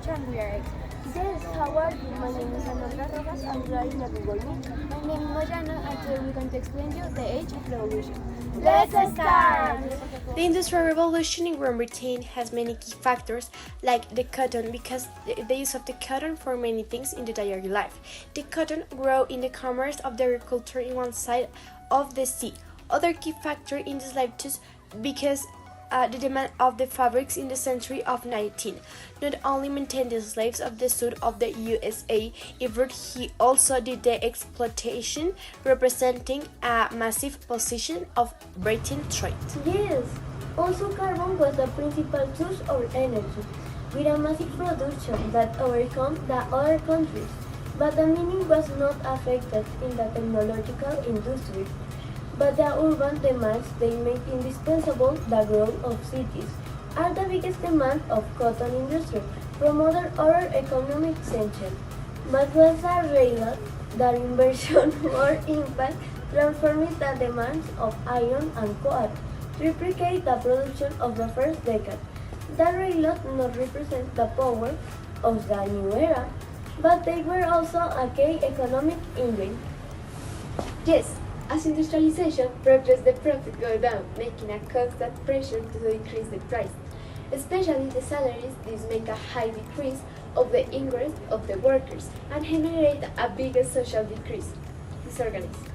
and we are eggs. Yes, how are you? My name is Alondra Rojas and we are in a Google Meet. My name is Mojana and today we're going to explain you the age of revolution. Let's start! The Industrial Revolution in Great Britain has many key factors, like the cotton, because the use of the cotton for many things in the daily life. The cotton grew in the commerce of the agriculture in one side of the sea. Other key factor in the slave too, because the demand of the fabrics in the century of 19 not only maintained the slaves of the south of the USA, but he also did the exploitation, representing a massive position of Britain trade. Yes, also carbon was the principal source of energy, with a massive production that overcame the other countries, but the mining was not affected in the technological industry. But the urban demands they make indispensable the growth of cities are the biggest demand of cotton industry from other economic centers. But was a railroad that inversion more impact transforming the demands of iron and coal to replicate the production of the first decade. The railroad not represent the power of the new era, but they were also a key economic engine. Yes, as industrialization progressed, the profit go down, making a constant pressure to increase the price. Especially the salaries, this make a high decrease of the ingress of the workers and generate a bigger social decrease. Disorganized.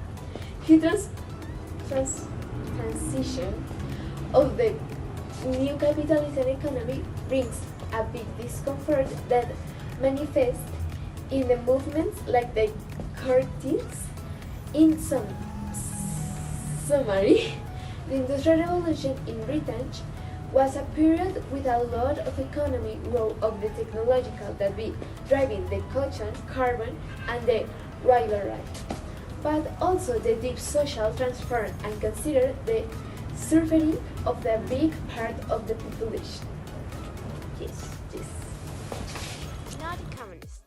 Transition of the new capitalism economy brings a big discomfort that manifests in the movements like the cartels. In summary, the Industrial Revolution in Britain was a period with a lot of economic growth of the technological that be driving the cotton, carbon, and the railroad, but also the deep social transfer and consider the suffering of the big part of the population. Yes. Now the communists.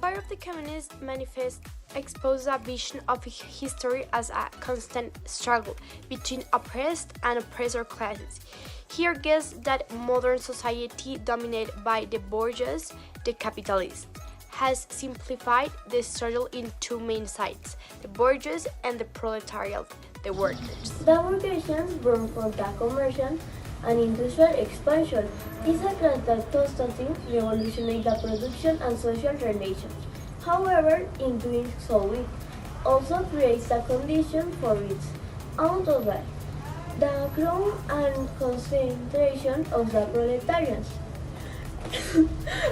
Part of the Communist Manifest exposes a vision of history as a constant struggle between oppressed and oppressor classes. He argues that modern society, dominated by the bourgeois, the capitalists, has simplified the struggle in two main sides, the bourgeois and the proletariat, the workers. The vocations born from the commercial and industrial expansion is a class that constantly revolutionates the production and social relations. However, in doing so, it also creates a condition for its outlier, the growth and concentration of the proletarians.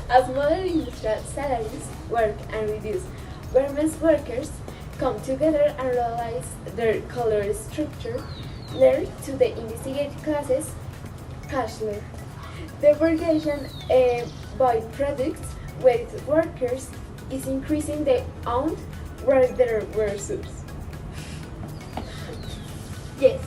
As modern industrial salaries work and reduce, garments workers come together and realize their color structure, lead to the investigated classes cashless. The production by products with workers is increasing the amount where there were subs. Yes.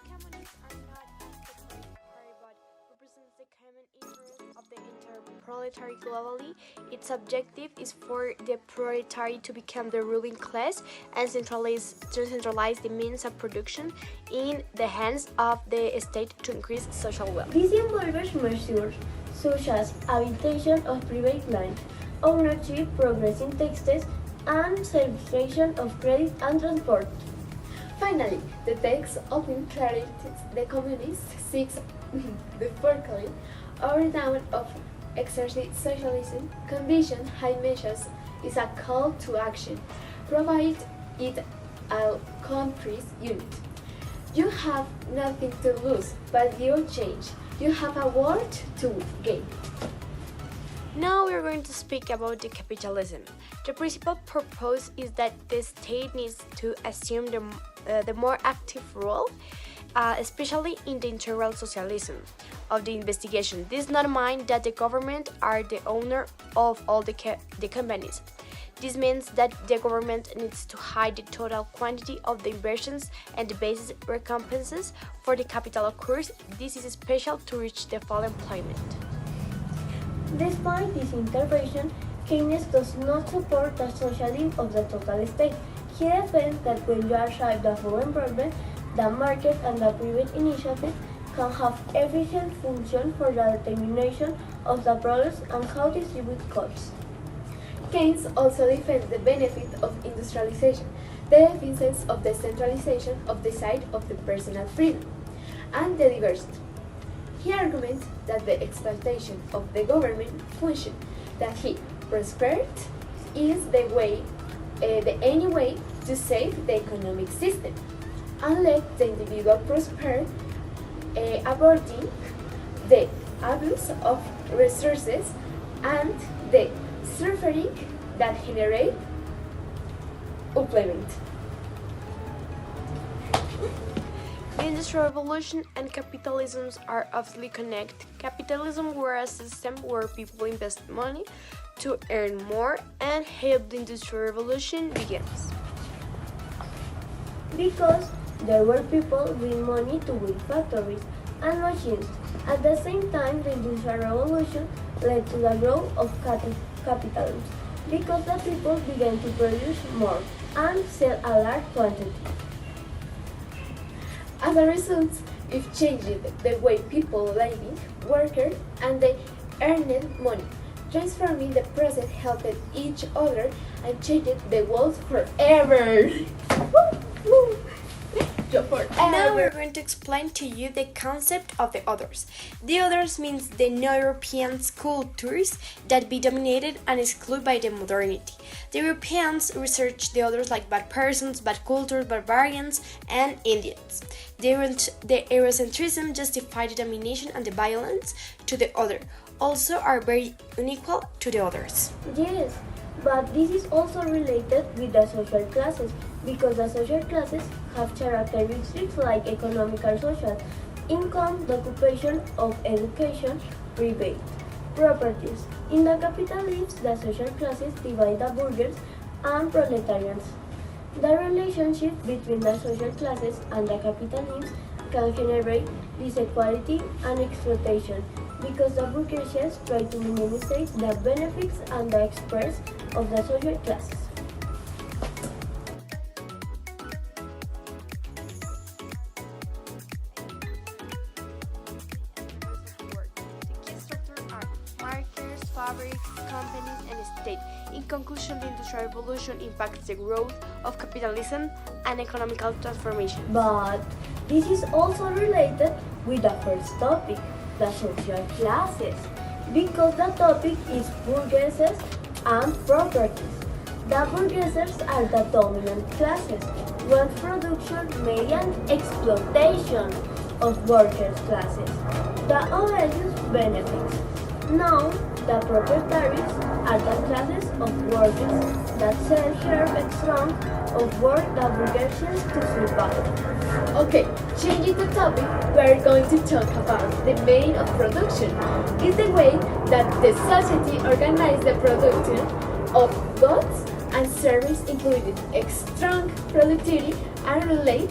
Communists are not a separate party but represents the common interest of the entire proletariat globally. Its objective is for the proletariat to become the ruling class and centralize the means of production in the hands of the state to increase social wealth. This involves measures such as habitation of private land, ownership, progress in taxes, and celebration of credit and transport. Finally, the text often clarifies the communist seeks the forcefully or down of exercise socialism condition high measures is a call to action, provide it a country's unit. You have nothing to lose but your change. You have a world to gain. Now we are going to speak about the capitalism. The principal purpose is that the state needs to assume the more active role, especially in the integral socialism of the investigation. This does not mean that the government are the owner of all the companies. This means that the government needs to hide the total quantity of the inversions and the basis recompenses for the capital occurs. This is special to reach the full employment. Despite this intervention, Keynes does not support the socialism of the total state. He defends that when you achieve the full employment, the market and the private initiative can have efficient function for the determination of the products and how to distribute costs. Keynes also defends the benefit of industrialization, the defense of the centralization of the side of the personal freedom, and the diversity. He arguments that the exploitation of the government function that he prospered is the only way to save the economic system, and let the individual prosper, avoiding the abuse of resources and the suffering that generate employment. The Industrial Revolution and capitalism are obviously connected. Capitalism was a system where people invest money to earn more, and how the Industrial Revolution begins. Because there were people with money to build factories and machines. At the same time, the Industrial Revolution led to the growth of capitalism because the people began to produce more and sell a large quantity. As a result, it changed the way people lived, worked, and they earned money. Transforming the process helped each other and changed the world forever. Now we're going to explain to you the concept of the others. The others means the non-European cultures that be dominated and excluded by the modernity. The Europeans research the others like bad persons, bad cultures, barbarians, and Indians. The Eurocentrism justify the domination and the violence to the other, also are very unequal to the others. Yes, but this is also related with the social classes because the social classes have characteristics like economical, social, income, the occupation of education, private, properties. In the capitalism, the social classes divide the burghers and proletarians. The relationship between the social classes and the capitalism can generate disequality and exploitation because the bourgeoisie try to minimize the benefits and the experts of the social classes. The key structures are markets, fabrics, companies, and state. In conclusion, the Industrial Revolution impacts the growth of capitalism and economical transformation. But this is also related with the first topic, the social classes, because the topic is bourgeoises and properties. The bourgeoises are the dominant classes, while production made an exploitation of workers' classes. The others benefits. Now, the proprietaries are the classes of workers that sell shares strong of work the bourgeoisie to survive. Okay, changing the topic, we are going to talk about the main of production. It's the way that the society organizes the production of goods and services, including a strong productivity and relate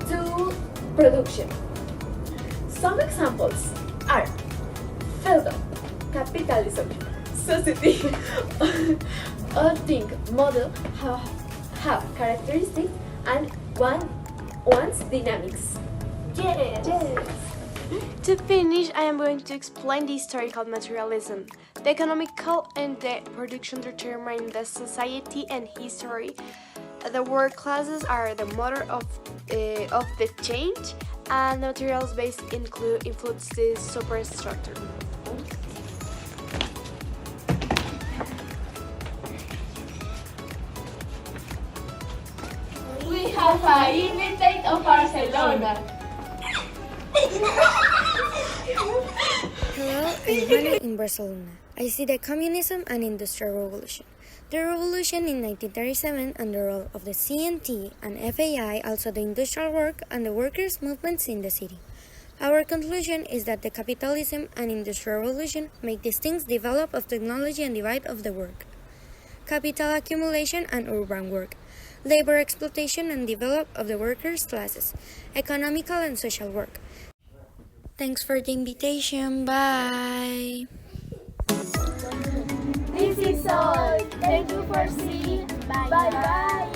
to production. Some examples are feudal, capitalism, society, all think model have characteristics and one's dynamics. Yes. To finish, I am going to explain the historical materialism. The economical and the production determine the society and history. The work classes are the motor of the change, and the materials base influence the superstructure. We have an invitation of Barcelona. Hello, I'm Hannah in Barcelona. I see the communism and industrial revolution. The revolution in 1937 and the role of the CNT and FAI, also the industrial work and the workers' movements in the city. Our conclusion is that the capitalism and industrial revolution make these things develop of technology and divide of the work. Capital accumulation and urban work. Labor exploitation and develop of the workers' classes. Economical and social work. Thanks for the invitation. Bye. This is all. Thank you for seeing. Bye bye.